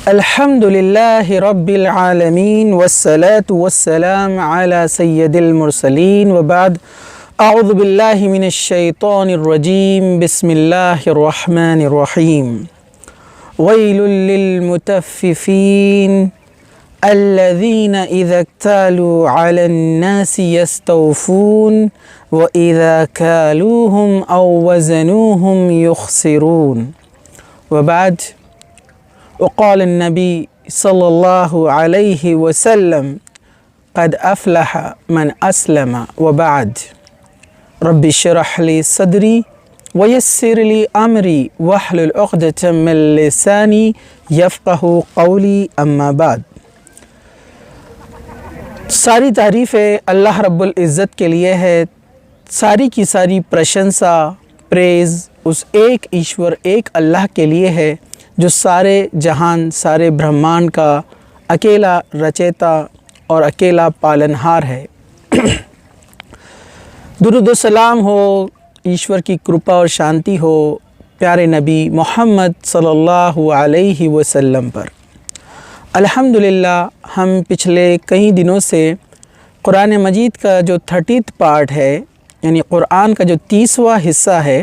الحمد لله رب العالمين والصلاة والسلام على سيد المرسلين وبعد أعوذ بالله من الشيطان الرجيم بسم الله الرحمن الرحيم ويل للمطففين الذين إذا اكتالوا على الناس يستوفون وإذا كالوهم أو وزنوهم يخسرون وبعد وقال النبي صلى الله عليه وسلم قد أفلح من أسلم وبعد رب اشرح لي صدري ويسر لي أمري واحلل عقدة من لساني يفقه قولي أما بعد. ساری تعریفیں اللہ رب العزت کے لیے ہے، ساری کی ساری پرشنسا پریز اس ایک ایشور ایک اللہ کے لیے ہے جو سارے جہان سارے برہمانڈ کا اکیلا رچیتا اور اکیلا پالنہار ہے. درود و سلام ہو، ایشور کی کرپا اور شانتی ہو پیارے نبی محمد صلی اللہ علیہ وسلم پر. الحمدللہ ہم پچھلے کئی دنوں سے قرآن مجید کا جو 30th پارٹ ہے، یعنی قرآن کا جو 30واں حصہ ہے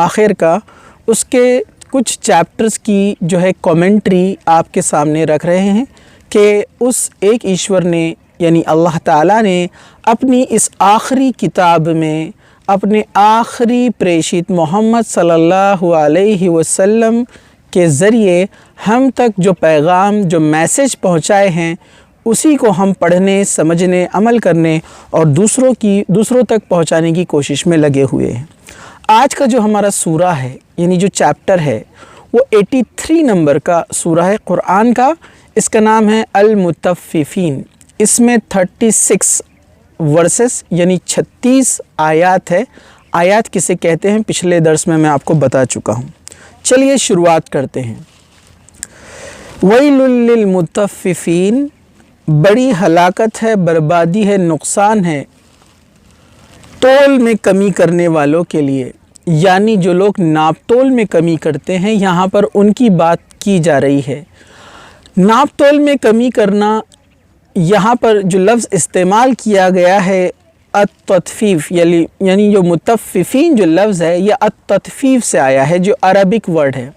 آخر کا، اس کے کچھ چیپٹرز کی جو ہے کومنٹری آپ کے سامنے رکھ رہے ہیں کہ اس ایک ایشور نے یعنی اللہ تعالیٰ نے اپنی اس آخری کتاب میں اپنے آخری پریشت محمد صلی اللہ علیہ وسلم کے ذریعے ہم تک جو پیغام جو میسج پہنچائے ہیں اسی کو ہم پڑھنے سمجھنے عمل کرنے اور دوسروں تک پہنچانے کی کوشش میں لگے ہوئے ہیں. آج کا جو ہمارا سورہ ہے یعنی جو چیپٹر ہے وہ 83 نمبر کا سورہ ہے قرآن کا. اس کا نام ہے المطففین. اس میں 36 ورسز یعنی 36 آیات ہے. آیات کسے کہتے ہیں پچھلے درس میں آپ کو بتا چکا ہوں. چلیے شروعات کرتے ہیں. ویل للمطففین، بڑی ہلاکت ہے، بربادی ہے، نقصان ہے تول میں کمی کرنے والوں کے لیے، یعنی جو لوگ ناپ تول میں کمی کرتے ہیں یہاں پر ان کی بات کی جا رہی ہے. ناپ تول میں کمی کرنا، یہاں پر جو لفظ استعمال کیا گیا ہے التطفیف، یعنی جو مطففین جو لفظ ہے یہ التطفیف سے آیا ہے جو عربک ورڈ ہے.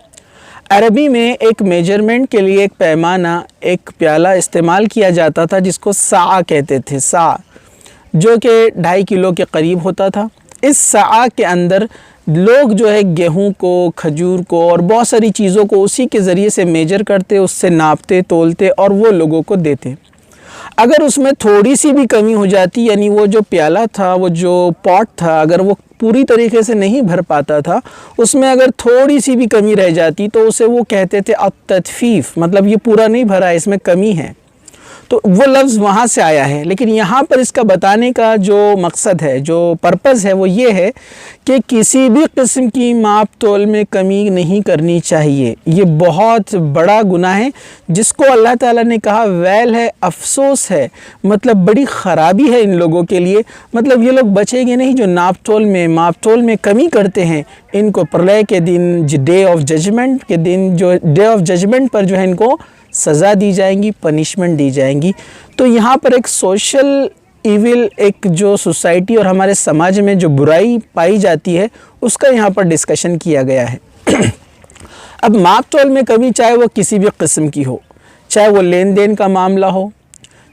عربی میں ایک میجرمنٹ کے لیے ایک پیمانہ ایک پیالہ استعمال کیا جاتا تھا جس کو سا کہتے تھے، سا، جو کہ 2.5 کلو کے قریب ہوتا تھا. اس سا کے اندر لوگ جو ہے گیہوں کو، کھجور کو اور بہت ساری چیزوں کو اسی کے ذریعے سے میجر کرتے، اس سے ناپتے تولتے اور وہ لوگوں کو دیتے. اگر اس میں تھوڑی سی بھی کمی ہو جاتی، یعنی وہ جو پیالہ تھا، وہ جو پاٹ تھا، اگر وہ پوری طریقے سے نہیں بھر پاتا تھا، اس میں اگر تھوڑی سی بھی کمی رہ جاتی تو اسے وہ کہتے تھے التطفیف، مطلب یہ پورا نہیں بھرا، اس میں کمی ہے. تو وہ لفظ وہاں سے آیا ہے. لیکن یہاں پر اس کا بتانے کا جو مقصد ہے، جو پرپز ہے، وہ یہ ہے کہ کسی بھی قسم کی ماپ تول میں کمی نہیں کرنی چاہیے. یہ بہت بڑا گناہ ہے جس کو اللہ تعالیٰ نے کہا ویل ہے، افسوس ہے، مطلب بڑی خرابی ہے ان لوگوں کے لیے. مطلب یہ لوگ بچیں گے نہیں جو ماپ تول میں کمی کرتے ہیں. ان کو پرلے کے دن، ڈے آف ججمنٹ کے دن، جو ڈے آف ججمنٹ پر جو ہے ان کو سزا دی جائیں گی، پنشمنٹ دی جائیں گی. تو یہاں پر ایک سوشل ایول، ایک جو سوسائٹی اور ہمارے سماج میں جو برائی پائی جاتی ہے اس کا یہاں پر ڈسکشن کیا گیا ہے. اب ماپ تول میں کمی چاہے وہ کسی بھی قسم کی ہو، چاہے وہ لین دین کا معاملہ ہو،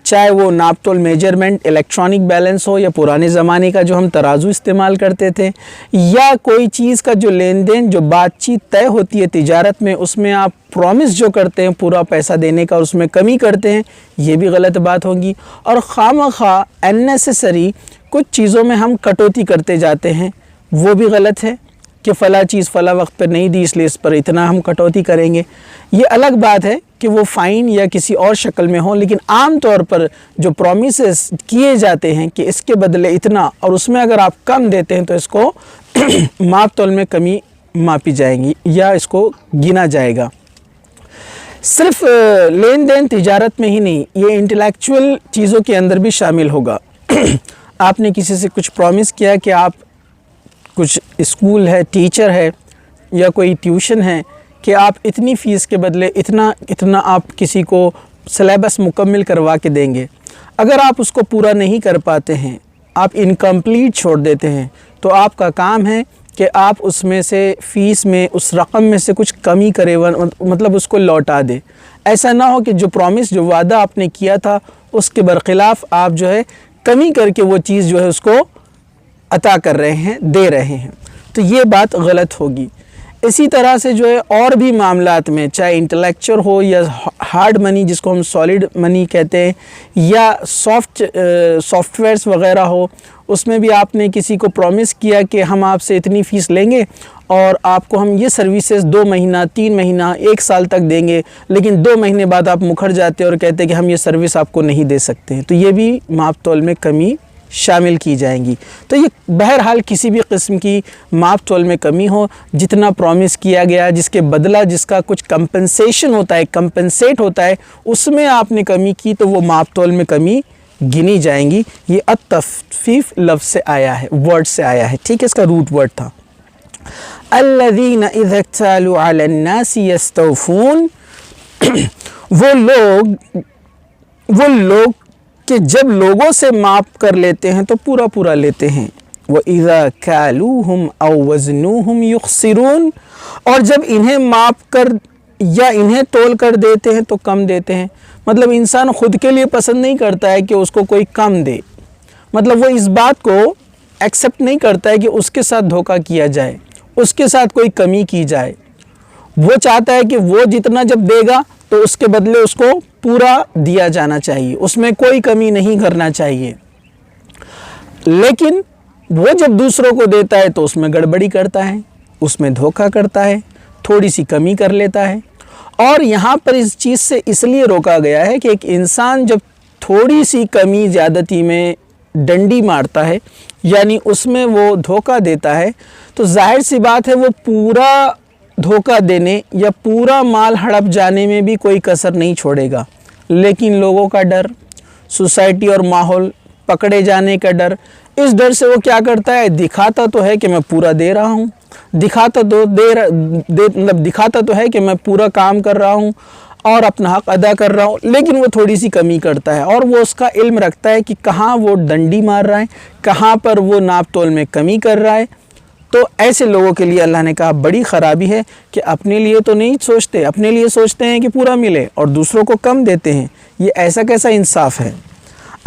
چاہے وہ ناپ تول میجرمنٹ الیکٹرانک بیلنس ہو، یا پرانے زمانے کا جو ہم ترازو استعمال کرتے تھے، یا کوئی چیز کا جو لین دین جو بات چیت طے ہوتی ہے تجارت میں، اس میں آپ پرومس جو کرتے ہیں پورا پیسہ دینے کا، اس میں کمی کرتے ہیں، یہ بھی غلط بات ہوگی. اور خواہ اننیسیسری کچھ چیزوں میں ہم کٹوتی کرتے جاتے ہیں، وہ بھی غلط ہے کہ فلاں چیز فلاں وقت پر نہیں دی اس لیے اس پر اتنا ہم کٹوتی کریں گے. یہ الگ بات ہے کہ وہ فائن یا کسی اور شکل میں ہو، لیکن عام طور پر جو پرومیسز کیے جاتے ہیں کہ اس کے بدلے اتنا، اور اس میں اگر آپ کم دیتے ہیں تو اس کو ماپ تول میں کمی ماپی جائیں گی یا اس کو گنا جائے گا. صرف لین دین تجارت میں ہی نہیں، یہ انٹلیکچول چیزوں کے اندر بھی شامل ہوگا. آپ نے کسی سے کچھ پرومس کیا کہ آپ کچھ اسکول ہے، ٹیچر ہے یا کوئی ٹیوشن ہے کہ آپ اتنی فیس کے بدلے اتنا آپ کسی کو سلیبس مکمل کروا کے دیں گے. اگر آپ اس کو پورا نہیں کر پاتے ہیں، آپ انکمپلیٹ چھوڑ دیتے ہیں، تو آپ کا کام ہے کہ آپ اس میں سے فیس میں اس رقم میں سے کچھ کمی کرے، مطلب اس کو لوٹا دے. ایسا نہ ہو کہ جو پرومس، جو وعدہ آپ نے کیا تھا اس کے برخلاف آپ جو ہے کمی کر کے وہ چیز جو ہے اس کو عطا کر رہے ہیں، دے رہے ہیں، تو یہ بات غلط ہوگی. اسی طرح سے جو ہے اور بھی معاملات میں، چاہے انٹلیکچر ہو یا ہارڈ منی جس کو ہم سالڈ منی کہتے ہیں، یا سافٹ ویئرس وغیرہ ہو، اس میں بھی آپ نے کسی کو پرومس کیا کہ ہم آپ سے اتنی فیس لیں گے اور آپ کو ہم یہ سروسز 2 مہینہ 3 مہینہ 1 سال تک دیں گے، لیکن 2 مہینے بعد آپ مکر جاتے اور کہتے کہ ہم یہ سروس آپ کو نہیں دے سکتے ہیں، تو یہ بھی ماپ تول میں کمی شامل کی جائیں گی. تو یہ بہرحال کسی بھی قسم کی ماپ تول میں کمی ہو، جتنا پرومس کیا گیا، جس کے بدلہ جس کا کچھ کمپنسیشن ہوتا ہے، کمپنسیٹ ہوتا ہے، اس میں آپ نے کمی کی تو وہ ماپ تول میں کمی گنی جائیں گی. یہ التخفیف لفظ سے آیا ہے، ورڈ سے آیا ہے، ٹھیک ہے، اس کا روٹ ورڈ تھا. الذین اذا اکتالوا علی الناس یستوفون، وہ لوگ کہ جب لوگوں سے ماپ کر لیتے ہیں تو پورا لیتے ہیں. وَإِذَا كَالُوهُمْ أَوْ وَزْنُوهُمْ يُخْسِرُونَ، اور جب انہیں ماپ کر یا انہیں تول کر دیتے ہیں تو کم دیتے ہیں. مطلب انسان خود کے لیے پسند نہیں کرتا ہے کہ اس کو کوئی کم دے، مطلب وہ اس بات کو ایکسیپٹ نہیں کرتا ہے کہ اس کے ساتھ دھوکہ کیا جائے، اس کے ساتھ کوئی کمی کی جائے. وہ چاہتا ہے کہ وہ جتنا جب دے گا تو اس کے بدلے اس کو پورا دیا جانا چاہیے، اس میں کوئی کمی نہیں کرنا چاہیے. لیکن وہ جب دوسروں کو دیتا ہے تو اس میں گڑبڑی کرتا ہے، اس میں دھوکہ کرتا ہے، تھوڑی سی کمی کر لیتا ہے. اور یہاں پر اس چیز سے اس لیے روکا گیا ہے کہ ایک انسان جب تھوڑی سی کمی زیادتی میں ڈنڈی مارتا ہے، یعنی اس میں وہ دھوکہ دیتا ہے، تو ظاہر سی بات ہے وہ پورا دھوکہ دینے یا پورا مال ہڑپ جانے میں بھی کوئی کسر نہیں چھوڑے گا. لیکن لوگوں کا ڈر، سوسائٹی اور ماحول، پکڑے جانے کا ڈر، اس ڈر سے وہ کیا کرتا ہے، دکھاتا تو ہے کہ میں پورا دے رہا ہوں، دکھاتا تو ہے کہ میں پورا کام کر رہا ہوں اور اپنا حق ادا کر رہا ہوں، لیکن وہ تھوڑی سی کمی کرتا ہے اور وہ اس کا علم رکھتا ہے کہ کہاں وہ ڈنڈی مار رہا ہے، کہاں پر وہ ناپ تول میں کمی کر رہا ہے. تو ایسے لوگوں کے لیے اللہ نے کہا بڑی خرابی ہے کہ اپنے لیے تو نہیں سوچتے، اپنے لیے سوچتے ہیں کہ پورا ملے اور دوسروں کو کم دیتے ہیں. یہ ایسا کیسا انصاف ہے؟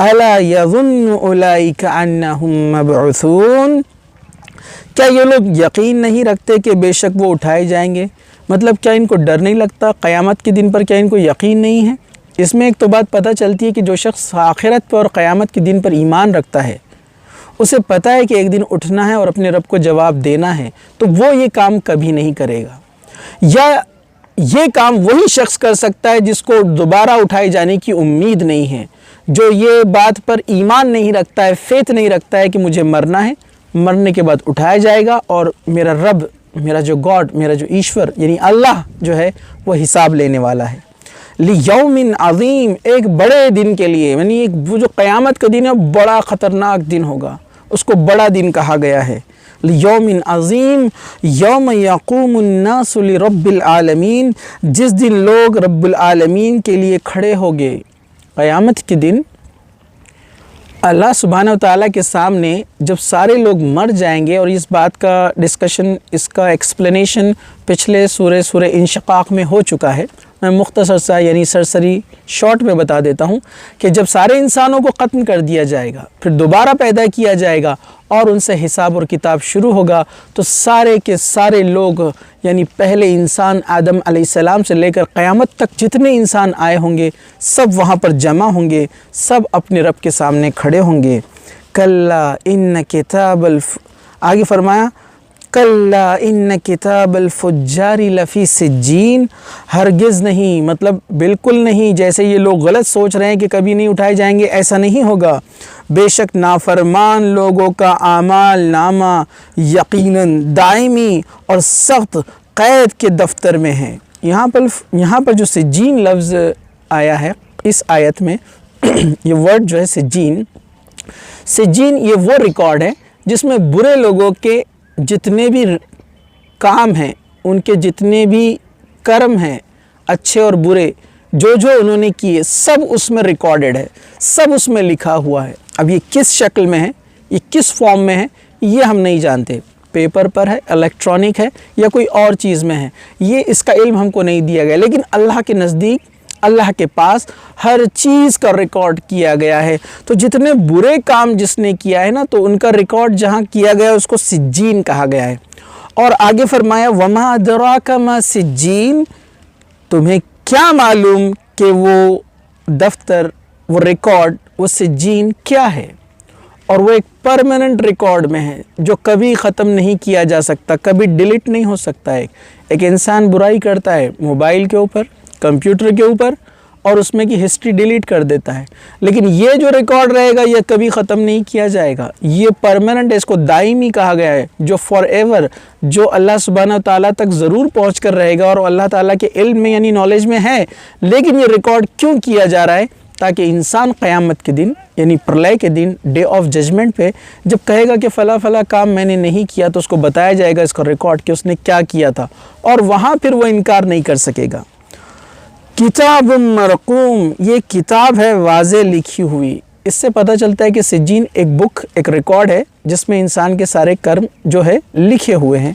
الا یظن اولئک انہم مبعوثون، کیا یہ لوگ یقین نہیں رکھتے کہ بے شک وہ اٹھائے جائیں گے؟ مطلب کیا ان کو ڈر نہیں لگتا قیامت کے دن پر؟ کیا ان کو یقین نہیں ہے؟ اس میں ایک تو بات پتہ چلتی ہے کہ جو شخص آخرت پر اور قیامت کے دن پر ایمان رکھتا ہے، اسے پتہ ہے کہ ایک دن اٹھنا ہے اور اپنے رب کو جواب دینا ہے، تو وہ یہ کام کبھی نہیں کرے گا. یا یہ کام وہی شخص کر سکتا ہے جس کو دوبارہ اٹھائے جانے کی امید نہیں ہے، جو یہ بات پر ایمان نہیں رکھتا ہے، فیتھ نہیں رکھتا ہے کہ مجھے مرنا ہے، مرنے کے بعد اٹھایا جائے گا اور میرا رب، میرا جو گاڈ، میرا جو ایشور یعنی اللہ جو ہے وہ حساب لینے والا ہے. لیوم عظیم، ایک بڑے دن کے لیے، یعنی وہ جو قیامت کا دن ہے بڑا خطرناک دن ہوگا، اس کو بڑا دن کہا گیا ہے. لیوم عظیم یوم یقوم الناس لرب العالمین، جس دن لوگ رب العالمین کے لیے کھڑے ہوگے. قیامت کے دن اللہ سبحانہ وتعالیٰ کے سامنے جب سارے لوگ مر جائیں گے، اور اس بات کا ڈسکشن، اس کا ایکسپلینیشن پچھلے سورہ انشقاق میں ہو چکا ہے. میں مختصر سا یعنی سرسری شارٹ میں بتا دیتا ہوں کہ جب سارے انسانوں کو ختم کر دیا جائے گا، پھر دوبارہ پیدا کیا جائے گا اور ان سے حساب اور کتاب شروع ہوگا، تو سارے کے سارے لوگ یعنی پہلے انسان آدم علیہ السلام سے لے کر قیامت تک جتنے انسان آئے ہوں گے سب وہاں پر جمع ہوں گے، سب اپنے رب کے سامنے کھڑے ہوں گے. کلا ان کتاب آگے فرمایا کلا ان کتاب الفجار لفی سجین، ہرگز نہیں، مطلب بالکل نہیں، جیسے یہ لوگ غلط سوچ رہے ہیں کہ کبھی نہیں اٹھائے جائیں گے، ایسا نہیں ہوگا. بے شک نافرمان لوگوں کا اعمال نامہ یقیناً دائمی اور سخت قید کے دفتر میں ہے. یہاں پر جو سجین لفظ آیا ہے اس آیت میں یہ ورڈ جو ہے سجین یہ وہ ریکارڈ ہے جس میں برے لوگوں کے جتنے بھی کام ہیں، ان کے جتنے بھی کرم ہیں اچھے اور برے جو انہوں نے کیے سب اس میں ریکارڈڈ ہے، سب اس میں لکھا ہوا ہے۔ اب یہ کس شکل میں ہے، یہ کس فارم میں ہے، یہ ہم نہیں جانتے، پیپر پر ہے، الیکٹرانک ہے یا کوئی اور چیز میں ہے، یہ اس کا علم ہم کو نہیں دیا گیا، لیکن اللہ کے نزدیک، اللہ کے پاس ہر چیز کا ریکارڈ کیا گیا ہے۔ تو جتنے برے کام جس نے کیا ہے نا، تو ان کا ریکارڈ جہاں کیا گیا اس کو سجین کہا گیا ہے۔ اور آگے فرمایا وَمَا أَدْرَاكَ مَا سِجِّينٌ، تمہیں کیا معلوم کہ وہ دفتر، وہ ریکارڈ، وہ سجین کیا ہے؟ اور وہ ایک پرماننٹ ریکارڈ میں ہے جو کبھی ختم نہیں کیا جا سکتا، کبھی ڈیلیٹ نہیں ہو سکتا ہے۔ ایک انسان برائی کرتا ہے موبائل کے اوپر، کمپیوٹر کے اوپر، اور اس میں کی ہسٹری ڈیلیٹ کر دیتا ہے، لیکن یہ جو ریکارڈ رہے گا یہ کبھی ختم نہیں کیا جائے گا، یہ پرماننٹ ہے، اس کو دائمی کہا گیا ہے، جو فار ایور، جو اللہ سبحانہ وتعالیٰ تک ضرور پہنچ کر رہے گا اور اللہ تعالیٰ کے علم میں یعنی نالج میں ہے۔ لیکن یہ ریکارڈ کیوں کیا جا رہا ہے؟ تاکہ انسان قیامت کے دن یعنی پرلے کے دن، ڈے آف ججمنٹ پہ جب کہے گا کہ فلاں فلاں کام میں نے نہیں کیا، تو اس کو بتایا جائے گا اس کا ریکارڈ کہ اس نے کیا کیا تھا، اور وہاں پھر وہ انکار نہیں کر سکے گا۔ کتاب مرقوم، یہ کتاب ہے واضح لکھی ہوئی۔ اس سے پتہ چلتا ہے کہ سجین ایک بک، ایک ریکارڈ ہے جس میں انسان کے سارے کرم جو ہے لکھے ہوئے ہیں۔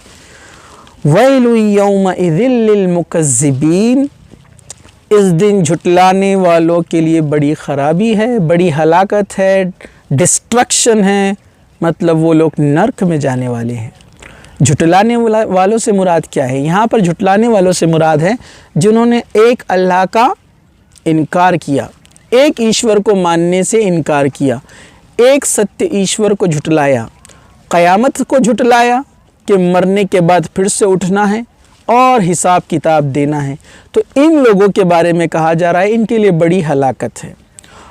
وَيْلٌ يَوْمَئِذٍ لِّلْمُكَذِّبِينَ، اس دن جھٹلانے والوں کے لیے بڑی خرابی ہے، بڑی ہلاکت ہے، ڈسٹرکشن ہے، مطلب وہ لوگ نرک میں جانے والے ہیں۔ جھٹلانے والوں سے مراد کیا ہے؟ یہاں پر جھٹلانے والوں سے مراد ہے جنہوں نے ایک اللہ کا انکار کیا، ایک ایشور کو ماننے سے انکار کیا، ایک ستیہ ایشور کو جھٹلایا، قیامت کو جھٹلایا کہ مرنے کے بعد پھر سے اٹھنا ہے اور حساب کتاب دینا ہے۔ تو ان لوگوں کے بارے میں کہا جا رہا ہے ان کے لیے بڑی ہلاکت ہے۔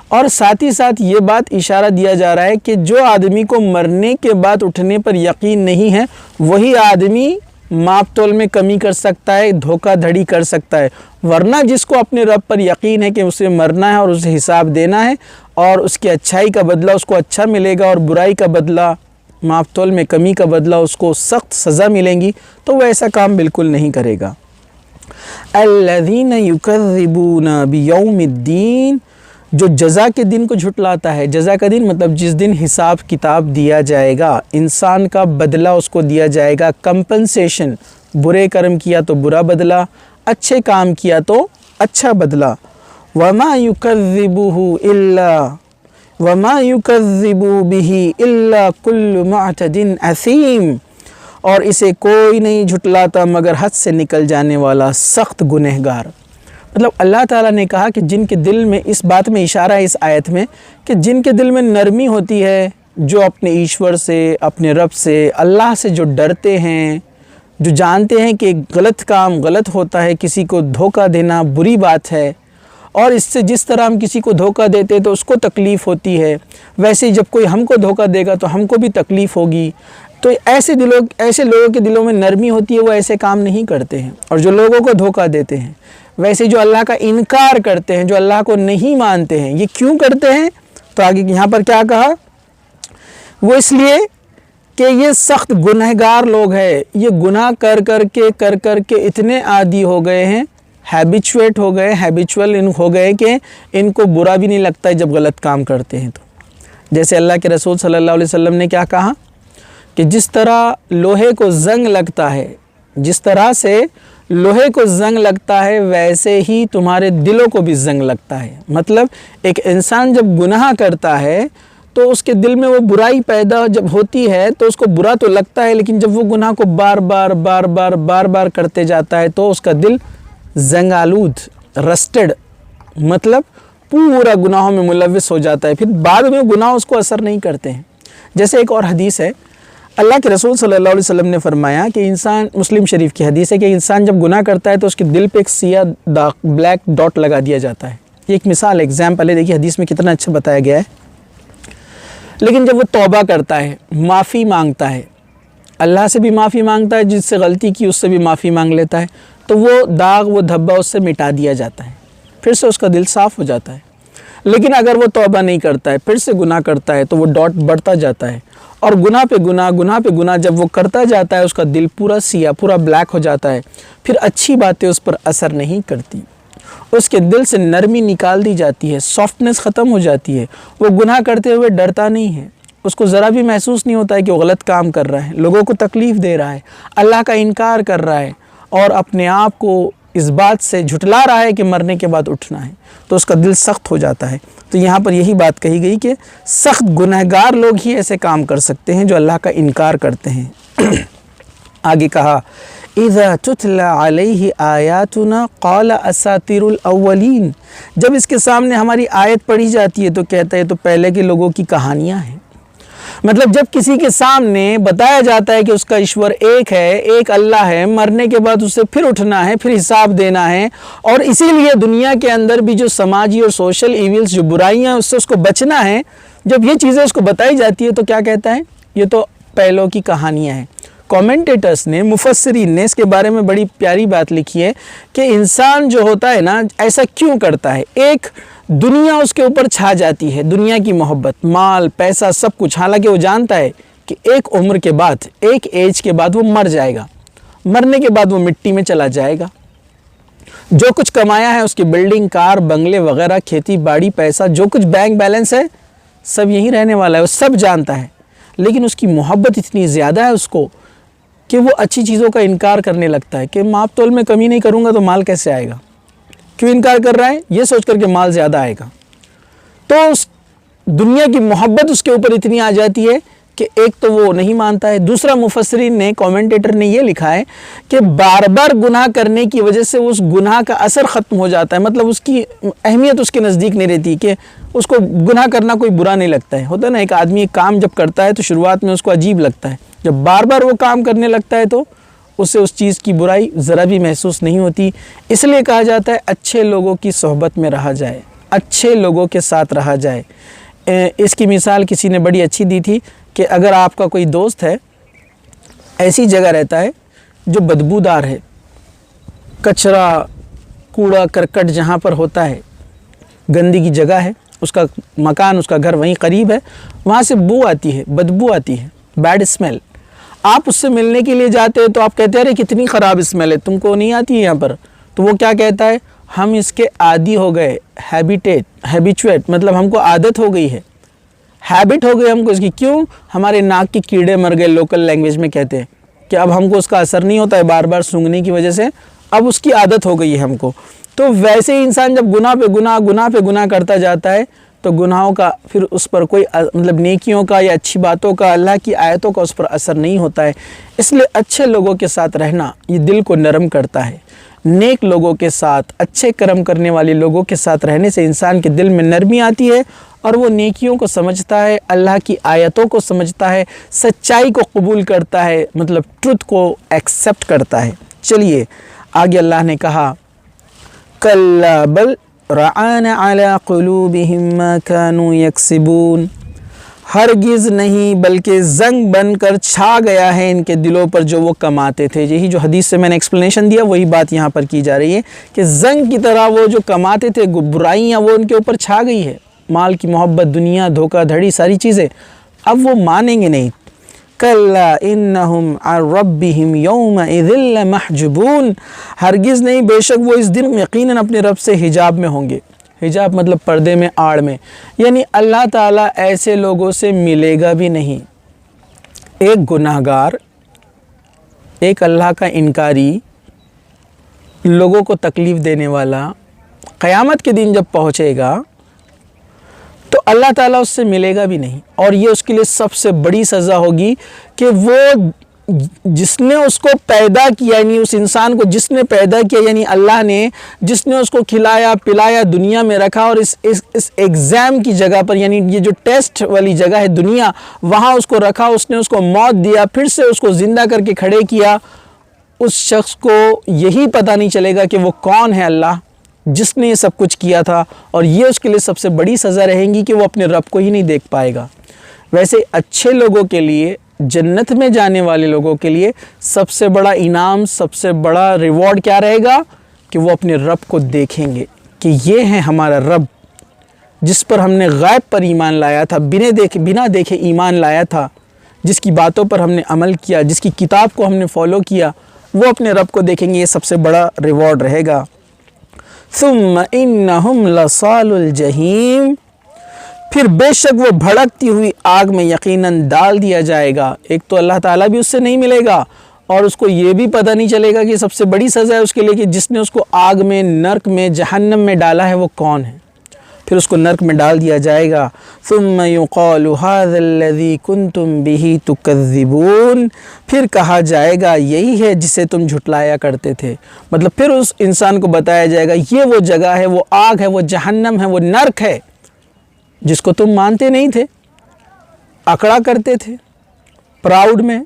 اور ساتھ ہی ساتھ یہ بات اشارہ دیا جا رہا ہے کہ جو آدمی کو مرنے کے بعد اٹھنے پر یقین نہیں ہے، وہی آدمی ماپ تول میں کمی کر سکتا ہے، دھوکہ دھڑی کر سکتا ہے، ورنہ جس کو اپنے رب پر یقین ہے کہ اسے مرنا ہے اور اسے حساب دینا ہے اور اس کی اچھائی کا بدلہ اس کو اچھا ملے گا اور برائی کا بدلہ، ماپ تول میں کمی کا بدلہ اس کو سخت سزا ملیں گی، تو وہ ایسا کام بالکل نہیں کرے گا۔ الذین یکذبون بیوم الدین، جو جزا کے دن کو جھٹلاتا ہے۔ جزا کا دن مطلب جس دن حساب کتاب دیا جائے گا، انسان کا بدلہ اس کو دیا جائے گا، کمپنسیشن، برے کرم کیا تو برا بدلہ، اچھے کام کیا تو اچھا بدلہ۔ وَمَا يُكَذِّبُهُ إِلَّا وَمَا يُكَذِّبُ بِهِ إِلَّا كُلُّ مُعْتَدٍ أَثِيمٍ، اور اسے کوئی نہیں جھٹلاتا مگر حد سے نکل جانے والا سخت گنہگار۔ مطلب اللہ تعالیٰ نے کہا کہ جن کے دل میں، اس بات میں اشارہ ہے اس آیت میں، کہ جن کے دل میں نرمی ہوتی ہے، جو اپنے ایشور سے، اپنے رب سے، اللہ سے جو ڈرتے ہیں، جو جانتے ہیں کہ غلط کام غلط ہوتا ہے، کسی کو دھوکہ دینا بری بات ہے، اور اس سے جس طرح ہم کسی کو دھوکہ دیتے تو اس کو تکلیف ہوتی ہے، ویسے جب کوئی ہم کو دھوکہ دے گا تو ہم کو بھی تکلیف ہوگی، تو ایسے لوگوں کے دلوں میں نرمی ہوتی ہے، وہ ایسے کام نہیں کرتے ہیں۔ اور جو لوگوں کو دھوکہ دیتے ہیں، ویسے جو اللہ کا انکار کرتے ہیں، جو اللہ کو نہیں مانتے ہیں، یہ کیوں کرتے ہیں؟ تو آگے یہاں پر کیا کہا؟ وہ اس لیے کہ یہ سخت گنہگار لوگ ہیں، یہ گناہ کر کر کے اتنے عادی ہو گئے ہیں، ہیبیچویٹ ہو گئے، ہیبیچول ہو گئے کہ ان کو برا بھی نہیں لگتا ہے جب غلط کام کرتے ہیں۔ تو جیسے اللہ کے رسول صلی اللہ علیہ وسلم نے کیا کہا کہ جس طرح لوہے کو زنگ لگتا ہے، جس طرح سے لوہے کو زنگ لگتا ہے، ویسے ہی تمہارے دلوں کو بھی زنگ لگتا ہے۔ مطلب ایک انسان جب گناہ کرتا ہے تو اس کے دل میں وہ برائی پیدا جب ہوتی ہے تو اس کو برا تو لگتا ہے، لیکن جب وہ گناہ کو بار بار کرتے جاتا ہے تو اس کا دل زنگ آلود، رسٹڈ، مطلب پورا گناہوں میں ملوث ہو جاتا ہے، پھر بعد میں گناہ اس کو اثر نہیں کرتے ہیں۔ جیسے ایک اور حدیث ہے، اللہ کے رسول صلی اللہ علیہ وسلم نے فرمایا کہ انسان، مسلم شریف کی حدیث ہے کہ انسان جب گناہ کرتا ہے تو اس کے دل پہ ایک سیاہ داغ، بلیک ڈاٹ لگا دیا جاتا ہے۔ یہ ایک مثال، ایگزامپل ہے، دیکھیے حدیث میں کتنا اچھا بتایا گیا ہے۔ لیکن جب وہ توبہ کرتا ہے، معافی مانگتا ہے، اللہ سے بھی معافی مانگتا ہے، جس سے غلطی کی اس سے بھی معافی مانگ لیتا ہے، تو وہ داغ، وہ دھبا اس سے مٹا دیا جاتا ہے، پھر سے اس کا دل صاف ہو جاتا ہے۔ لیکن اگر وہ توبہ نہیں کرتا ہے، پھر سے گناہ کرتا ہے، تو وہ ڈاٹ بڑھتا جاتا ہے اور گناہ پہ گناہ جب وہ کرتا جاتا ہے اس کا دل پورا سیاہ، پورا بلیک ہو جاتا ہے، پھر اچھی باتیں اس پر اثر نہیں کرتی، اس کے دل سے نرمی نکال دی جاتی ہے، سافٹنس ختم ہو جاتی ہے، وہ گناہ کرتے ہوئے ڈرتا نہیں ہے، اس کو ذرا بھی محسوس نہیں ہوتا ہے کہ وہ غلط کام کر رہا ہے، لوگوں کو تکلیف دے رہا ہے، اللہ کا انکار کر رہا ہے اور اپنے آپ کو اس بات سے جھٹلا رہا ہے کہ مرنے کے بعد اٹھنا ہے، تو اس کا دل سخت ہو جاتا ہے۔ تو یہاں پر یہی بات کہی گئی کہ سخت گنہگار لوگ ہی ایسے کام کر سکتے ہیں جو اللہ کا انکار کرتے ہیں۔ آگے کہا اِذَا تُتْلَى عَلَيْهِ آيَاتُنَا قَالَ أَسَاطِيرُ الْأَوَّلِينَ، جب اس کے سامنے ہماری آیت پڑھی جاتی ہے تو کہتا ہے تو پہلے کے لوگوں کی کہانیاں ہیں۔ مطلب جب کسی کے سامنے بتایا جاتا ہے کہ اس کا ایشور ایک ہے، ایک اللہ ہے، مرنے کے بعد اسے پھر اٹھنا ہے، پھر حساب دینا ہے، اور اسی لیے دنیا کے اندر بھی جو سماجی اور سوشل ایونٹس، جو برائیاں ہیں اس سے اس کو بچنا ہے، جب یہ چیزیں اس کو بتائی جاتی ہے تو کیا کہتا ہے؟ یہ تو پہلوں کی کہانیاں ہیں۔ کومنٹیٹرز نے، مفسرین نے اس کے بارے میں بڑی پیاری بات لکھی ہے کہ انسان جو ہوتا ہے نا، ایسا کیوں کرتا ہے؟ ایک دنیا اس کے اوپر چھا جاتی ہے، دنیا کی محبت، مال، پیسہ، سب کچھ، حالانکہ وہ جانتا ہے کہ ایک عمر کے بعد، ایک ایج کے بعد وہ مر جائے گا، مرنے کے بعد وہ مٹی میں چلا جائے گا۔ جو کچھ کمایا ہے، اس کی بلڈنگ، کار، بنگلے وغیرہ، کھیتی باڑی، پیسہ، جو کچھ بینک بیلنس ہے، سب یہیں رہنے والا ہے، وہ سب جانتا ہے، لیکن اس کی محبت اتنی زیادہ ہے اس کو کہ وہ اچھی چیزوں کا انکار کرنے لگتا ہے کہ ماپ تول میں کمی نہیں کروں گا تو مال کیسے آئے گا؟ کیوں انکار کر رہا ہے؟ یہ سوچ کر کہ مال زیادہ آئے گا۔ تو اس دنیا کی محبت اس کے اوپر اتنی آ جاتی ہے کہ ایک تو وہ نہیں مانتا ہے، دوسرا مفسرین نے، کومنٹیٹر نے یہ لکھا ہے کہ بار بار گناہ کرنے کی وجہ سے اس گناہ کا اثر ختم ہو جاتا ہے، مطلب اس کی اہمیت اس کے نزدیک نہیں رہتی، کہ اس کو گناہ کرنا کوئی برا نہیں لگتا ہے۔ ہوتا ہے نا، ایک آدمی ایک کام جب کرتا ہے تو شروعات میں اس کو عجیب لگتا ہے، جب بار بار وہ کام کرنے لگتا ہے تو اسے اس چیز کی برائی ذرا بھی محسوس نہیں ہوتی۔ اس لیے کہا جاتا ہے اچھے لوگوں کی صحبت میں رہا جائے، اچھے لوگوں کے ساتھ رہا جائے۔ اس کی مثال کسی نے بڑی اچھی دی تھی کہ اگر آپ کا کوئی دوست ہے، ایسی جگہ رہتا ہے جو بدبودار ہے، کچرا، کوڑا کرکٹ جہاں پر ہوتا ہے، گندی کی جگہ ہے، اس کا مکان، اس کا گھر وہیں قریب ہے، وہاں سے بو آتی ہے، بدبو آتی ہے، بیڈ اسمیل۔ آپ اس سے ملنے کے لیے جاتے ہیں تو آپ کہتے ہیں ارے کتنی خراب اسمیل ہے، تم کو نہیں آتی ہے یہاں پر؟ تو وہ کیا کہتا ہے؟ ہم اس کے عادی ہو گئے، ہیبیچویٹ، مطلب ہم کو عادت ہو گئی ہے، ہیبٹ ہو گئی ہم کو اس کی۔ کیوں؟ ہمارے ناک کے کیڑے مر گئے، لوکل لینگویج میں کہتے ہیں کہ اب ہم کو اس کا اثر نہیں ہوتا ہے، بار بار سونگھنے کی وجہ سے اب اس کی عادت ہو گئی ہے ہم کو۔ تو ویسے ہی انسان جب گناہ پہ گناہ کرتا جاتا ہے تو گناہوں کا پھر اس پر کوئی مطلب نیکیوں کا یا اچھی باتوں کا، اللہ کی آیتوں کا اس پر اثر نہیں ہوتا ہے۔ اس لیے اچھے لوگوں کے ساتھ رہنا یہ دل کو نرم کرتا ہے۔ نیک لوگوں کے ساتھ، اچھے کرم کرنے والے لوگوں کے ساتھ رہنے سے انسان کے دل میں نرمی آتی ہے اور وہ نیکیوں کو سمجھتا ہے، اللہ کی آیتوں کو سمجھتا ہے، سچائی کو قبول کرتا ہے، مطلب ٹروتھ کو ایکسیپٹ کرتا ہے۔ چلیے آگے اللہ نے کہا کَلَّا بَلْ رَعَانَ عَلَىٰ قُلُوبِهِمْ مَا كَانُوا يَكْسِبُونَ، ہرگز نہیں بلکہ زنگ بن کر چھا گیا ہے ان کے دلوں پر جو وہ کماتے تھے۔ یہی جو حدیث سے میں نے ایکسپلینیشن دیا وہی بات یہاں پر کی جا رہی ہے کہ زنگ کی طرح وہ جو کماتے تھے برائیاں، وہ ان کے اوپر چھا گئی ہے، مال کی محبت، دنیا، دھوکہ دھڑی، ساری چیزیں، اب وہ مانیں گے نہیں۔ کَلَّا إِنَّهُمْ عَنْ رَبِّهِمْ يَوْمَئِذٍ لَمَحْجُوبُونَ، ہرگز نہیں، بے شک وہ اس دن یقیناً اپنے رب سے حجاب میں ہوں گے۔ حجاب مطلب پردے میں، آڑ میں، یعنی اللہ تعالیٰ ایسے لوگوں سے ملے گا بھی نہیں۔ ایک گناہگار، ایک اللہ کا انکاری، لوگوں کو تکلیف دینے والا، قیامت کے دن جب پہنچے گا تو اللہ تعالیٰ اس سے ملے گا بھی نہیں، اور یہ اس کے لیے سب سے بڑی سزا ہوگی کہ وہ جس نے اس کو پیدا کیا، یعنی اس انسان کو جس نے پیدا کیا، یعنی اللہ نے جس نے اس کو کھلایا پلایا، دنیا میں رکھا، اور اس ایگزام کی جگہ پر، یعنی یہ جو ٹیسٹ والی جگہ ہے دنیا، وہاں اس کو رکھا، اس نے اس کو موت دیا، پھر سے اس کو زندہ کر کے کھڑے کیا، اس شخص کو یہی پتہ نہیں چلے گا کہ وہ کون ہے اللہ جس نے یہ سب کچھ کیا تھا، اور یہ اس کے لیے سب سے بڑی سزا رہے گی کہ وہ اپنے رب کو ہی نہیں دیکھ پائے گا۔ ویسے اچھے لوگوں کے لیے، جنت میں جانے والے لوگوں کے لیے سب سے بڑا انعام، سب سے بڑا ریوارڈ کیا رہے گا کہ وہ اپنے رب کو دیکھیں گے کہ یہ ہے ہمارا رب جس پر ہم نے غیب پر ایمان لایا تھا، بنا دیکھے ایمان لایا تھا، جس کی باتوں پر ہم نے عمل کیا، جس کی کتاب کو ہم نے فالو کیا، وہ اپنے رب کو دیکھیں گے، یہ سب سے بڑا ریوارڈ رہے گا۔ ثم انہم لصال الجحیم، پھر بے شک وہ بھڑکتی ہوئی آگ میں یقیناً ڈال دیا جائے گا۔ ایک تو اللہ تعالیٰ بھی اس سے نہیں ملے گا، اور اس کو یہ بھی پتہ نہیں چلے گا کہ سب سے بڑی سزا ہے اس کے لیے کہ جس نے اس کو آگ میں، نرک میں، جہنم میں ڈالا ہے وہ کون ہے۔ پھر اس کو نرک میں ڈال دیا جائے گا۔ ثم یقال ھذا الذی کنتم بہ تکذبون، پھر کہا جائے گا یہی ہے جسے تم جھٹلایا کرتے تھے۔ مطلب پھر اس انسان کو بتایا جائے گا یہ وہ جگہ ہے، وہ آگ ہے، وہ جہنم ہے، وہ نرک ہے جس کو تم مانتے نہیں تھے، اکڑا کرتے تھے، پراؤڈ میں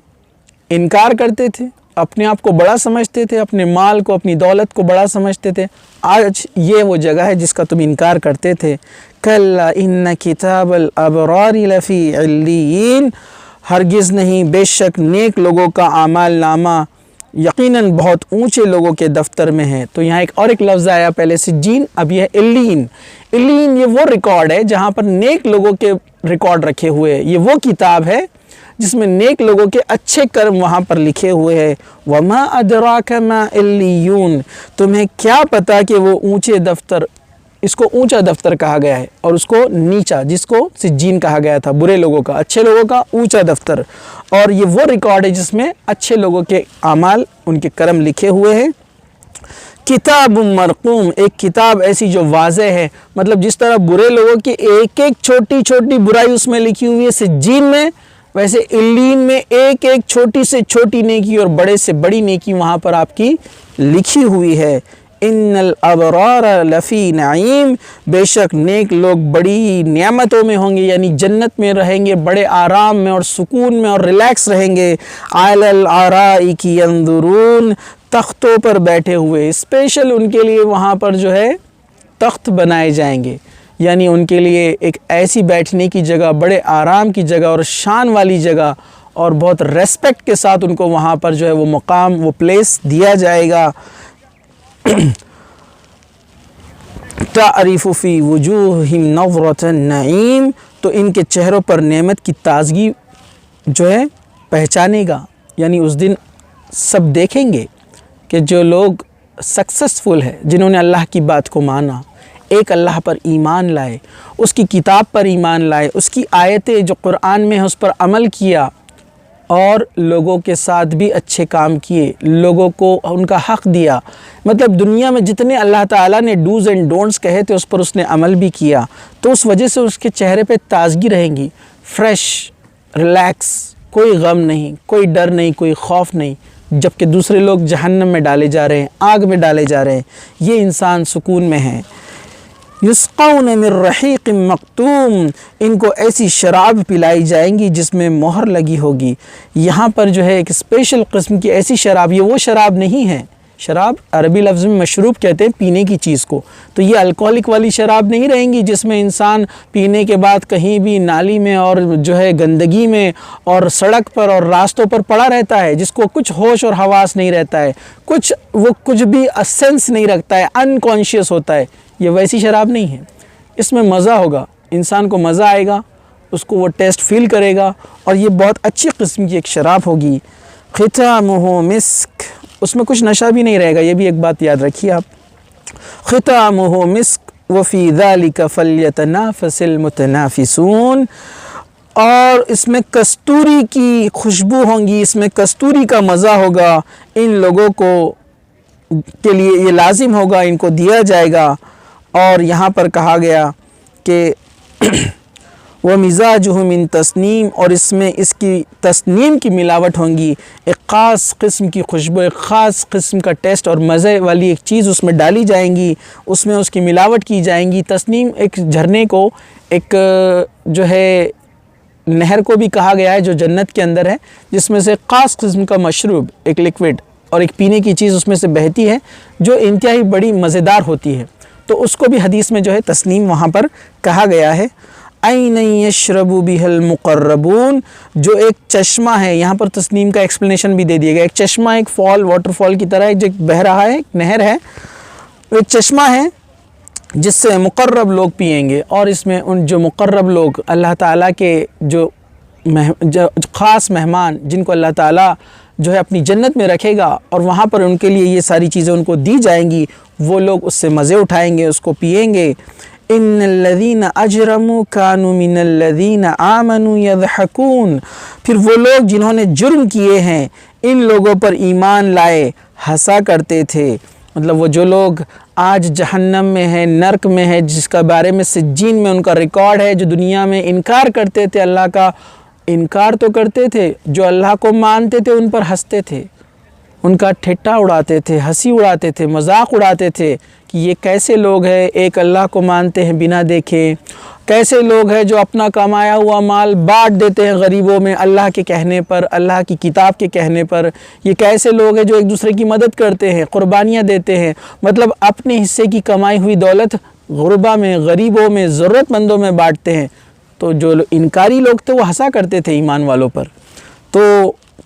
انکار کرتے تھے، اپنے آپ کو بڑا سمجھتے تھے، اپنے مال کو، اپنی دولت کو بڑا سمجھتے تھے۔ آج یہ وہ جگہ ہے جس کا تم انکار کرتے تھے۔ کلا ان کتاب الابرار لفی علیین، ہرگز نہیں، بے شک نیک لوگوں کا اعمال نامہ یقیناً بہت اونچے لوگوں کے دفتر میں ہے۔ تو یہاں ایک لفظ آیا پہلے سجین، اب یہ ہے علیین۔ علیین یہ وہ ریکارڈ ہے جہاں پر نیک لوگوں کے ریکارڈ رکھے ہوئے ہیں۔ یہ وہ کتاب ہے جس میں نیک لوگوں کے اچھے کرم وہاں پر لکھے ہوئے ہیں۔ وما ادراک ما علیون، تمہیں کیا پتا کہ وہ اونچے دفتر، اس کو اونچا دفتر کہا گیا ہے، اور اس کو نیچا، جس کو سجین کہا گیا تھا، برے لوگوں کا، اچھے لوگوں کا اونچا دفتر۔ اور یہ وہ ریکارڈ ہے جس میں اچھے لوگوں کے اعمال، ان کے کرم لکھے ہوئے ہیں۔ کتاب مرقوم، ایک کتاب ایسی جو واضح ہے، مطلب جس طرح برے لوگوں کی ایک ایک چھوٹی چھوٹی برائی اس میں لکھی ہوئی ہے سجین میں، ویسے علیین میں ایک ایک چھوٹی سے چھوٹی نیکی اور بڑے سے بڑی نیکی وہاں پر آپ کی لکھی ہوئی ہے۔ ان الابرار لفی نعیم، بے شک نیک لوگ بڑی نعمتوں میں ہوں گے، یعنی جنت میں رہیں گے، بڑے آرام میں اور سکون میں اور ریلیکس رہیں گے۔ علی الارائک ینظرون، تختوں پر بیٹھے ہوئے، اسپیشل ان کے لیے وہاں پر جو ہے تخت بنائے جائیں گے، یعنی ان کے لیے ایک ایسی بیٹھنے کی جگہ، بڑے آرام کی جگہ اور شان والی جگہ، اور بہت ریسپیکٹ کے ساتھ ان کو وہاں پر جو ہے وہ مقام، وہ پلیس دیا جائے گا۔ تعرف فی وجوہہم نظرۃ النعیم، تو ان کے چہروں پر نعمت کی تازگی جو ہے پہچانے گا، یعنی اس دن سب دیکھیں گے کہ جو لوگ سکسسفل ہے، جنہوں نے اللہ کی بات کو مانا، ایک اللہ پر ایمان لائے، اس کی کتاب پر ایمان لائے، اس کی آیتیں جو قرآن میں ہے اس پر عمل کیا، اور لوگوں کے ساتھ بھی اچھے کام کیے، لوگوں کو ان کا حق دیا، مطلب دنیا میں جتنے اللہ تعالیٰ نے ڈوز اینڈ ڈونٹس کہے تھے اس پر اس نے عمل بھی کیا، تو اس وجہ سے اس کے چہرے پہ تازگی رہیں گی، فریش، ریلیکس، کوئی غم نہیں، کوئی ڈر نہیں، کوئی خوف نہیں، جبکہ دوسرے لوگ جہنم میں ڈالے جا رہے ہیں، آگ میں ڈالے جا رہے ہیں، یہ انسان سکون میں ہے۔ یسقون من رحیق مختوم، ان کو ایسی شراب پلائی جائیں گی جس میں مہر لگی ہوگی۔ یہاں پر جو ہے ایک اسپیشل قسم کی ایسی شراب، یہ وہ شراب نہیں ہے، شراب عربی لفظ میں مشروب کہتے ہیں پینے کی چیز کو، تو یہ الکوہلک والی شراب نہیں رہیں گی جس میں انسان پینے کے بعد کہیں بھی نالی میں اور جو ہے گندگی میں اور سڑک پر اور راستوں پر پڑا رہتا ہے، جس کو کچھ ہوش اور حواس نہیں رہتا ہے، وہ کچھ بھی سینس نہیں رکھتا ہے، انکانشیس ہوتا ہے۔ یہ ویسی شراب نہیں ہے، اس میں مزہ ہوگا، انسان کو مزہ آئے گا، اس کو وہ ٹیسٹ فیل کرے گا، اور یہ بہت اچھی قسم کی ایک شراب ہوگی۔ ختامہ مسک، اس میں کچھ نشہ بھی نہیں رہے گا، یہ بھی ایک بات یاد رکھیے آپ۔ ختامہ مسک وفی ذلک فلیتنافس المتنافسون، اور اس میں کستوری کی خوشبو ہوں گی، اس میں کستوری کا مزہ ہوگا، ان لوگوں کو کے لیے یہ لازم ہوگا، ان کو دیا جائے گا۔ اور یہاں پر کہا گیا کہ وَمِزَاجُهُ مِن تسنیم، اور اس میں اس کی تسنیم کی ملاوٹ ہوں گی، ایک خاص قسم کی خوشبو، ایک خاص قسم کا ٹیسٹ اور مزے والی ایک چیز اس میں ڈالی جائیں گی، اس میں اس کی ملاوٹ کی جائیں گی۔ تسنیم ایک جھرنے کو، ایک جو ہے نہر کو بھی کہا گیا ہے جو جنت کے اندر ہے، جس میں سے خاص قسم کا مشروب، ایک لیکوڈ اور ایک پینے کی چیز اس میں سے بہتی ہے جو انتہائی بڑی مزیدار ہوتی ہے، تو اس کو بھی حدیث میں جو ہے تسنیم وہاں پر کہا گیا ہے۔ عین یشرب بها المقربون، جو ایک چشمہ ہے، یہاں پر تسنیم کا ایکسپلینیشن بھی دے دیا گیا، ایک چشمہ، ایک فال، واٹر فال کی طرح جو بہہ رہا ہے، ایک نہر ہے، ایک چشمہ ہے جس سے مقرب لوگ پئیں گے، اور اس میں ان جو مقرب لوگ اللہ تعالیٰ کے جو خاص مہمان جن کو اللہ تعالیٰ جو ہے اپنی جنت میں رکھے گا اور وہاں پر ان کے لیے یہ ساری چیزیں ان کو دی جائیں گی، وہ لوگ اس سے مزے اٹھائیں گے، اس کو پئیں گے۔ ان الذین اجرموا کانوا من الذین آمنوا یضحکون، پھر وہ لوگ جنہوں نے جرم کیے ہیں ان لوگوں پر ایمان لائے ہنسا کرتے تھے۔ مطلب وہ جو لوگ آج جہنم میں ہے، نرک میں ہے، جس کا بارے میں سجین میں ان کا ریکارڈ ہے، جو دنیا میں انکار کرتے تھے، اللہ کا انکار تو کرتے تھے، جو اللہ کو مانتے تھے ان پر ہنستے تھے، ان کا ٹھٹا اڑاتے تھے، ہنسی اڑاتے تھے، مذاق اڑاتے تھے کہ یہ کیسے لوگ ہیں ایک اللہ کو مانتے ہیں بنا دیکھے، کیسے لوگ ہیں جو اپنا کمایا ہوا مال بانٹ دیتے ہیں غریبوں میں اللہ کے کہنے پر، اللہ کی کتاب کے کہنے پر، یہ کیسے لوگ ہیں جو ایک دوسرے کی مدد کرتے ہیں، قربانیاں دیتے ہیں، مطلب اپنے حصے کی کمائی ہوئی دولت غربا میں، غریبوں میں، ضرورت مندوں میں بانٹتے ہیں۔ تو جو انکاری لوگ تھے وہ ہنسا کرتے تھے ایمان والوں پر۔ تو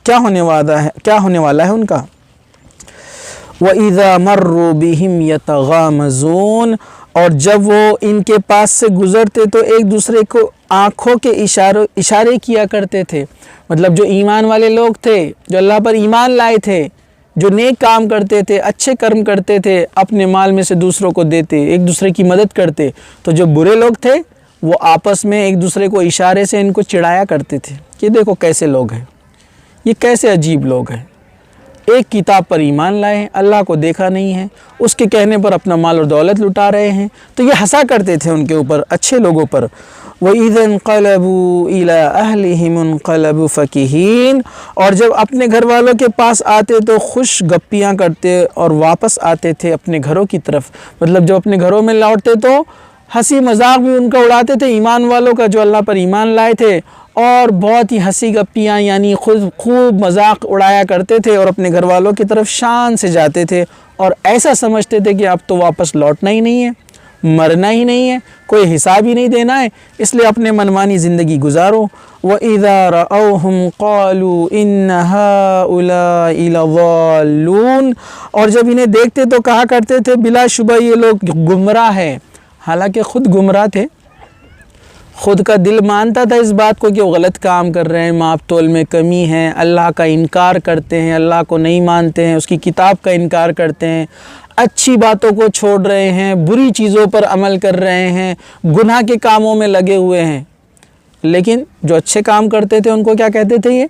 کیا ہونے والا ہے ان کا؟ وَإِذَا مَرُّوا بِهِمْ يَتَغَامَزُونَ، اور جب وہ ان کے پاس سے گزرتے تو ایک دوسرے کو آنکھوں کے اشارے کیا کرتے تھے۔ مطلب جو ایمان والے لوگ تھے، جو اللہ پر ایمان لائے تھے، جو نیک کام کرتے تھے، اچھے کرم کرتے تھے، اپنے مال میں سے دوسروں کو دیتے، ایک دوسرے کی مدد کرتے، تو جو برے لوگ تھے وہ آپس میں ایک دوسرے کو اشارے سے ان کو چڑھایا کرتے تھے کہ دیکھو کیسے لوگ ہیں، یہ کیسے عجیب لوگ ہیں، ایک کتاب پر ایمان لائے ہیں، اللہ کو دیکھا نہیں ہے، اس کے کہنے پر اپنا مال اور دولت لٹا رہے ہیں۔ تو یہ ہنسا کرتے تھے ان کے اوپر، اچھے لوگوں پر۔ وَإِذَا انْقَلَبُوا إِلَىٰ أَهْلِهِمُ انْقَلَبُوا فَكِهِينَ، اور جب اپنے گھر والوں کے پاس آتے تو خوش گپیاں کرتے اور واپس آتے تھے اپنے گھروں کی طرف۔ مطلب جب اپنے گھروں میں لوٹتے تو ہنسی مذاق بھی ان کا اڑاتے تھے ایمان والوں کا جو اللہ پر ایمان لائے تھے، اور بہت ہی ہنسی گپیاں یعنی خوب مذاق اڑایا کرتے تھے اور اپنے گھر والوں کی طرف شان سے جاتے تھے، اور ایسا سمجھتے تھے کہ اب تو واپس لوٹنا ہی نہیں ہے، مرنا ہی نہیں ہے، کوئی حساب ہی نہیں دینا ہے، اس لیے اپنے منمانی زندگی گزارو۔ وَإِذَا رَأَوْهُمْ قَالُوا إِنَّ هَؤُلَاءِ لَضَالُّونَ، اور جب انہیں دیکھتے تو کہا کرتے تھے بلا شبہ یہ لوگ گمراہ ہیں، حالانکہ خود گمراہ تھے، خود کا دل مانتا تھا اس بات کو کہ وہ غلط کام کر رہے ہیں، ماپ تول میں کمی ہے، اللہ کا انکار کرتے ہیں، اللہ کو نہیں مانتے ہیں، اس کی کتاب کا انکار کرتے ہیں، اچھی باتوں کو چھوڑ رہے ہیں، بری چیزوں پر عمل کر رہے ہیں، گناہ کے کاموں میں لگے ہوئے ہیں۔ لیکن جو اچھے کام کرتے تھے ان کو کیا کہتے تھے یہ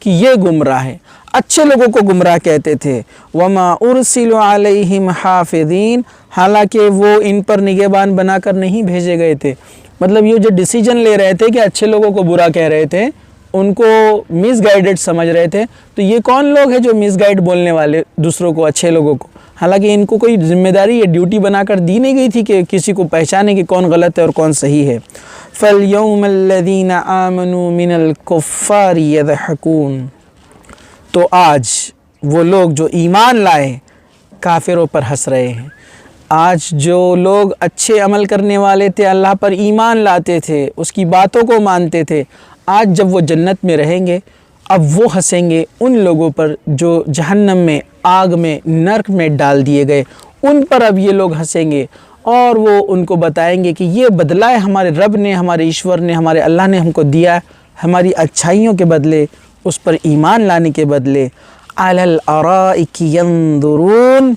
کہ یہ گمراہ ہے، اچھے لوگوں کو گمراہ کہتے تھے۔ وَمَا أُرْسِلُوا عَلَيْهِمْ حَافِظِينَ، حالانکہ وہ ان پر نگہبان بنا کر نہیں بھیجے گئے تھے۔ مطلب یہ جو ڈیسیجن لے رہے تھے کہ اچھے لوگوں کو برا کہہ رہے تھے، ان کو مس گائیڈڈ سمجھ رہے تھے، تو یہ کون لوگ ہیں جو مس گائیڈ بولنے والے دوسروں کو، اچھے لوگوں کو؟ حالانکہ ان کو کوئی ذمہ داری یا ڈیوٹی بنا کر دی نہیں گئی تھی کہ کسی کو پہچانے کہ کون غلط ہے اور کون صحیح ہے۔ فَالْيَوْمَ الَّذِينَ آمَنُوا مِنَ الْكُفَّارِ يَضْحَكُونَ، تو آج وہ لوگ جو ایمان لائے کافروں پر ہنس رہے ہیں۔ آج جو لوگ اچھے عمل کرنے والے تھے، اللہ پر ایمان لاتے تھے، اس کی باتوں کو مانتے تھے، آج جب وہ جنت میں رہیں گے اب وہ ہنسیں گے ان لوگوں پر جو جہنم میں، آگ میں، نرک میں ڈال دیے گئے، ان پر اب یہ لوگ ہنسیں گے، اور وہ ان کو بتائیں گے کہ یہ بدلہ ہے ہمارے رب نے، ہمارے ایشور نے، ہمارے اللہ نے ہم کو دیا ہے، ہماری اچھائیوں کے بدلے، اس پر ایمان لانے کے بدلے۔ عَلَى الْأَرَائِكِ يَنظُرُونَ،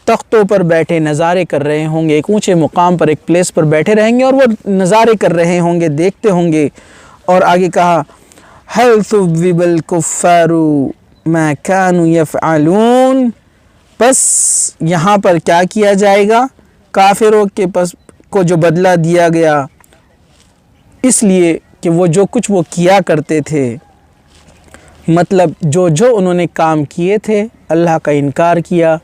تختوں پر بیٹھے نظارے کر رہے ہوں گے، ایک اونچے مقام پر، ایک پلیس پر بیٹھے رہیں گے اور وہ نظارے کر رہے ہوں گے، دیکھتے ہوں گے۔ اور آگے کہا هَلْ ثُوِّبَ الْكُفَّارُ مَا كَانُوا يَفْعَلُونَ، بس یہاں پر کیا کیا جائے گا؟ کافروں کے پس کو جو بدلہ دیا گیا اس لیے کہ وہ جو کچھ وہ کیا کرتے تھے، مطلب جو انہوں نے کام کیے تھے، اللہ کا انکار کیا،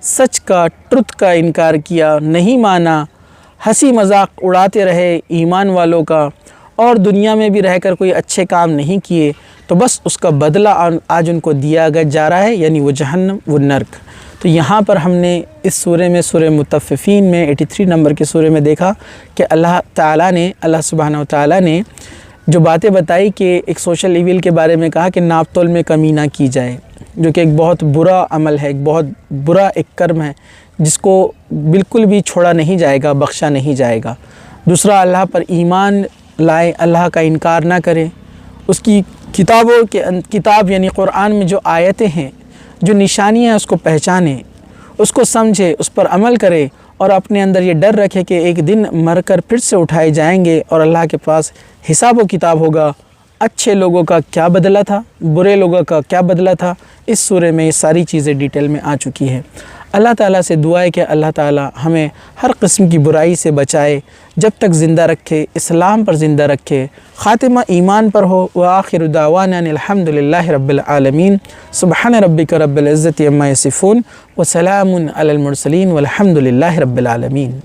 سچ کا، ٹروتھ کا انکار کیا، نہیں مانا، ہنسی مذاق اڑاتے رہے ایمان والوں کا، اور دنیا میں بھی رہ کر کوئی اچھے کام نہیں کیے، تو بس اس کا بدلہ آج ان کو دیا جا رہا ہے، یعنی وہ جہنم، وہ نرک۔ تو یہاں پر ہم نے اس سورہ میں، سورہ مطففین میں 83 نمبر کے سورہ میں دیکھا کہ اللہ سبحانہ و تعالیٰ نے جو باتیں بتائی کہ ایک سوشل ایویل کے بارے میں کہا کہ ناپ تول میں کمی نہ کی جائے، جو کہ ایک بہت برا عمل ہے، ایک بہت برا ایک کرم ہے جس کو بالکل بھی چھوڑا نہیں جائے گا، بخشا نہیں جائے گا۔ دوسرا، اللہ پر ایمان لائے، اللہ کا انکار نہ کرے، اس کی کتاب یعنی قرآن میں جو آیتیں ہیں، جو نشانیاں ہیں، اس کو پہچانے، اس کو سمجھے، اس پر عمل کرے، اور اپنے اندر یہ ڈر رکھے کہ ایک دن مر کر پھر سے اٹھائے جائیں گے اور اللہ کے پاس حساب و کتاب ہوگا۔ اچھے لوگوں کا کیا بدلہ تھا، برے لوگوں کا کیا بدلہ تھا، اس سورے میں یہ ساری چیزیں ڈیٹیل میں آ چکی ہیں۔ اللہ تعالیٰ سے دعا ہے کہ اللہ تعالیٰ ہمیں ہر قسم کی برائی سے بچائے، جب تک زندہ رکھے، اسلام پر زندہ رکھے، خاتمہ ایمان پر ہو۔ وآخر دعوانا الحمد للہ رب العالمین۔ سبحان ربک رب العزت عما یصفون وسلام علی المرسلین والحمد للہ رب العالمین۔